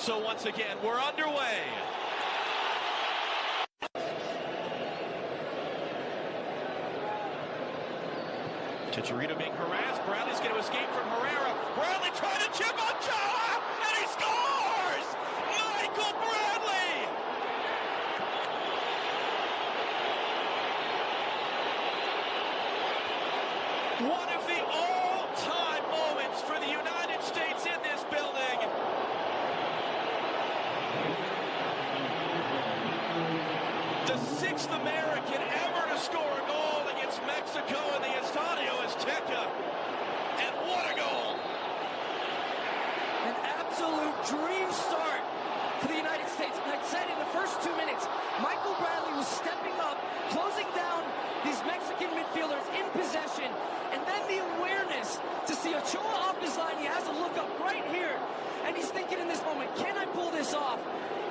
So once again, we're underway. Chicharito being harassed. Bradley's going to escape from Herrera. Bradley trying to chip on Ochoa, and he scores! Michael Bradley! One of the all-time moments for the United States in this building. The sixth American ever to score a goal against Mexico in the Estadio Azteca. And what a goal! An absolute dream start for the United States. Like I said, in the first 2 minutes, Michael Bradley was stepping up, closing down these Mexican midfielders in possession, and then the awareness to see Ochoa off his line. He has a look up right here, and he's thinking in this moment, can I pull this off?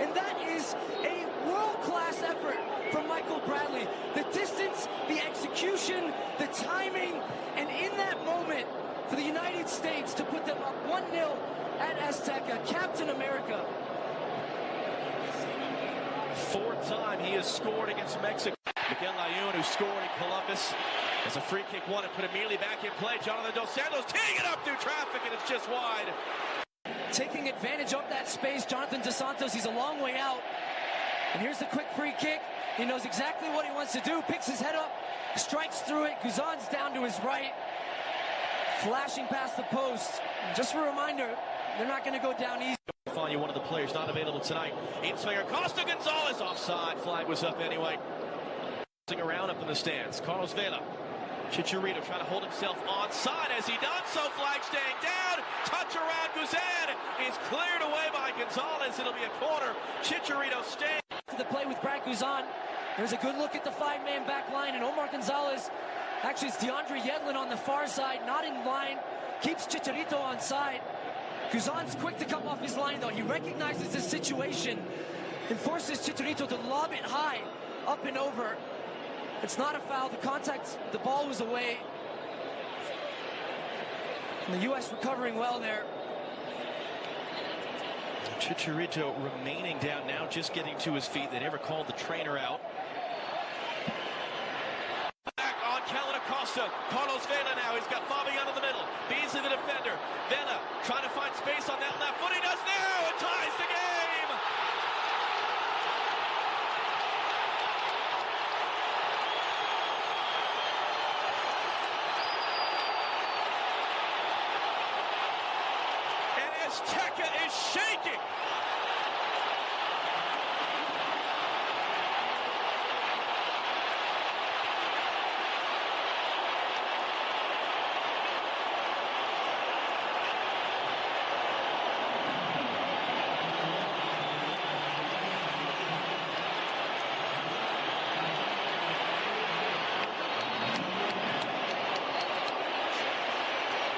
And that is a world-class effort from Michael Bradley. The distance, the execution, the timing, and in that moment, for the United States to put them up 1-0 at Azteca, Captain America. Fourth time he has scored against Mexico. Miguel Layún, who scored in Columbus, as a free kick won and put immediately back in play. Jonathan Dos Santos teeing it up through traffic, and it's just wide. Taking advantage of that space, Jonathan Dos Santos, he's a long way out. And here's the quick free kick. He knows exactly what he wants to do, picks his head up, strikes through it. Guzan's down to his right, flashing past the post. Just a reminder, they're not going to go down easy. Finally, one of the players not available tonight. In swinger, Costa Gonzalez offside. Flag was up anyway. Around up in the stands. Carlos Vela. Chicharito trying to hold himself onside as he does so. Flag staying down. Touch around Guzan is cleared away by Gonzalez. It'll be a corner. Chicharito staying. To the play with Brad Guzan. There's a good look at the five-man back line, and Omar Gonzalez, actually it's DeAndre Yedlin on the far side, not in line, keeps Chicharito on side. Guzan's quick to come off his line though. He recognizes the situation and forces Chicharito to lob it high, up and over. It's not a foul. The contact, the ball was away. And the U.S. recovering well there. Chicharito remaining down now, just getting to his feet. They never called the trainer out. Back on Kellyn Acosta. Carlos Vela now. He's got Fabian in the middle. Beasley the defender. Vela trying to find space on that left foot. He does now. It ties the game. Azteca is shaking.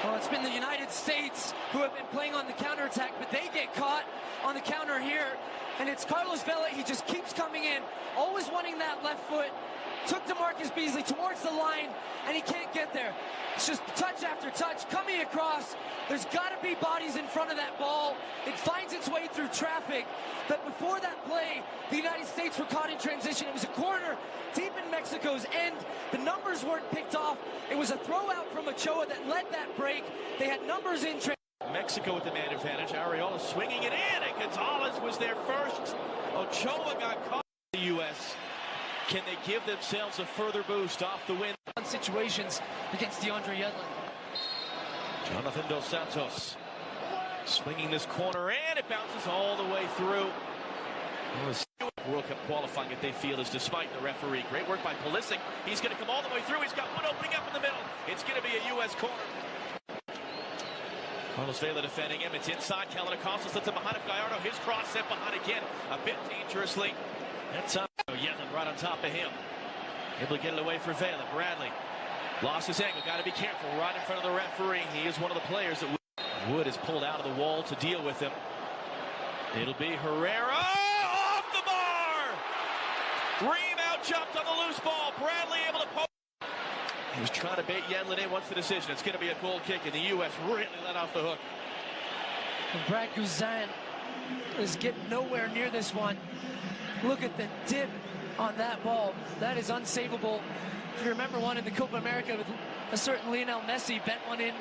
Well, it's been the United States who have been playing on the counterattack, but they get caught on the counter here. And it's Carlos Vela. He just keeps coming in, always wanting that left foot. Took DeMarcus Beasley towards the line, and he can't get there. It's just touch after touch coming across. There's got to be bodies in front of that ball. It finds its way through traffic. But before that play, the United States were caught in transition. It was a corner deep in Mexico's end. The numbers weren't picked off. It was a throw out from Ochoa that led that break. They had numbers in transition. Mexico with the man advantage. Arreola swinging it in, and Gonzalez was there first. Ochoa got caught in the U.S. Can they give themselves a further boost off the win? Situations against DeAndre Yedlin. Jonathan Dos Santos swinging this corner, and it bounces all the way through. World Cup qualifying that they feel is despite the referee. Great work by Pulisic. He's going to come all the way through. He's got one opening up in the middle. It's going to be a U.S. corner. Carlos Vela defending him. It's inside. Kellyn Acosta slips it behind of Gallardo. His cross set behind again, a bit dangerously. That's up. Yedlin right on top of him. Able to get it away for Vela. Bradley lost his angle. Got to be careful. Right in front of the referee. He is one of the players that Wood has pulled out of the wall to deal with him. It'll be Herrera off the bar. Ream out jumped on the loose ball. Bradley able to poke. He was trying to bait Yedlin in. What's the decision? It's going to be a goal kick, and the U.S. really let off the hook. And Brad Guzan is getting nowhere near this one. Look at the dip on that ball. That is unsavable. If you remember one in the Copa America with a certain Lionel Messi, bent one in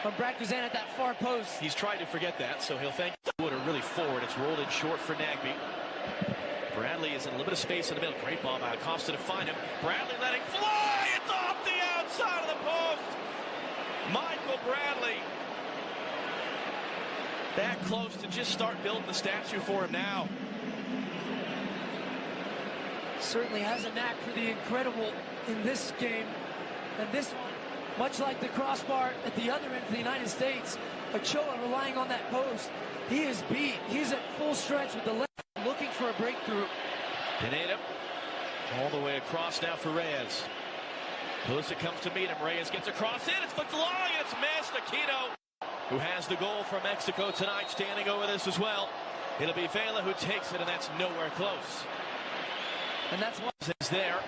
from Brad Guzan at that far post. He's tried to forget that, so he'll thank Wood are really forward. It's rolled in short for Nagbe. Bradley is in a little bit of space in the middle. Great ball by Acosta to find him. Bradley letting fly. It's off the outside of the post. Michael Bradley. That close to just start building the statue for him now. Certainly has a knack for the incredible in this game. And this one, much like the crossbar at the other end for the United States, Ochoa relying on that post. He is beat. He's at full stretch with the left, looking for a breakthrough. Pineda all the way across now for Reyes. Pulisic comes to meet him. Reyes gets across in. It's flicked long and it's missed. Aquino, who has the goal for Mexico tonight, standing over this as well. It'll be Vela who takes it, and that's nowhere close. And that's what is there.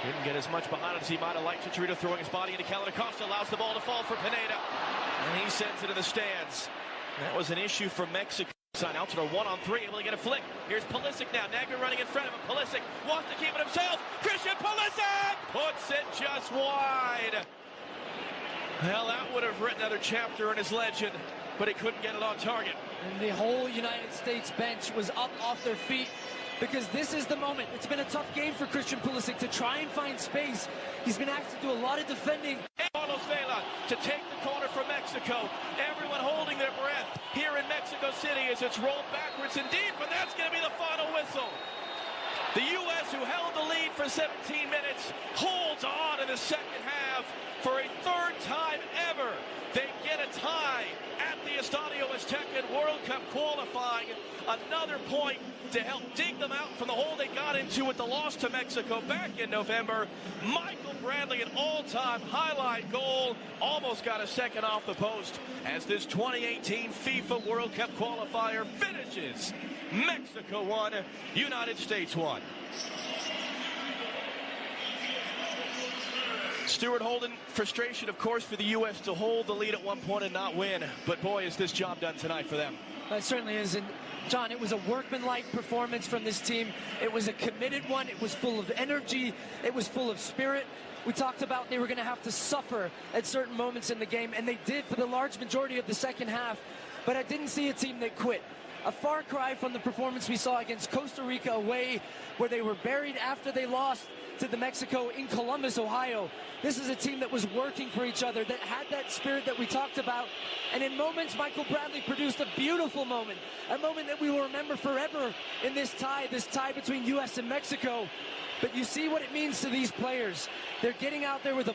Didn't get as much behind it as he might have liked. Chicharito throwing his body into Kellyn Acosta, allows the ball to fall for Pineda. And he sends it to the stands. That was an issue for Mexico. Altidore 1-on-3, able to get a flick. Here's Pulisic now. Nagbe running in front of him. Pulisic wants to keep it himself. Christian Pulisic puts it just wide. Well, that would have written another chapter in his legend, but he couldn't get it on target. And the whole United States bench was up off their feet, because this is the moment. It's been a tough game for Christian Pulisic to try and find space. He's been asked to do a lot of defending. Carlos Vela to take the corner for Mexico. Everyone holding their breath here in Mexico City as it's rolled backwards and deep, and that's going to be the final whistle. The U.S., who held the lead for 17 minutes, holds on in the second half for a third time ever. They get a tie at the Estadio Azteca in World Cup qualifying. Another point to help dig them out from the hole they got into with the loss to Mexico back in November. Michael Bradley, an all-time highlight goal, almost got a second off the post as this 2018 FIFA World Cup qualifier finishes. Mexico 1, United States 1. Stuart Holden, frustration, of course, for the U.S. to hold the lead at one point and not win. But, boy, is this job done tonight for them. It certainly is. And, John, it was a workmanlike performance from this team. It was a committed one. It was full of energy. It was full of spirit. We talked about they were going to have to suffer at certain moments in the game, and they did for the large majority of the second half. But I didn't see a team that quit. A far cry from the performance we saw against Costa Rica away, where they were buried after they lost to the Mexico in Columbus, Ohio. This is a team that was working for each other, that had that spirit that we talked about. And in moments, Michael Bradley produced a beautiful moment, a moment that we will remember forever in this tie between U.S. and Mexico. But you see what it means to these players. They're getting out there with a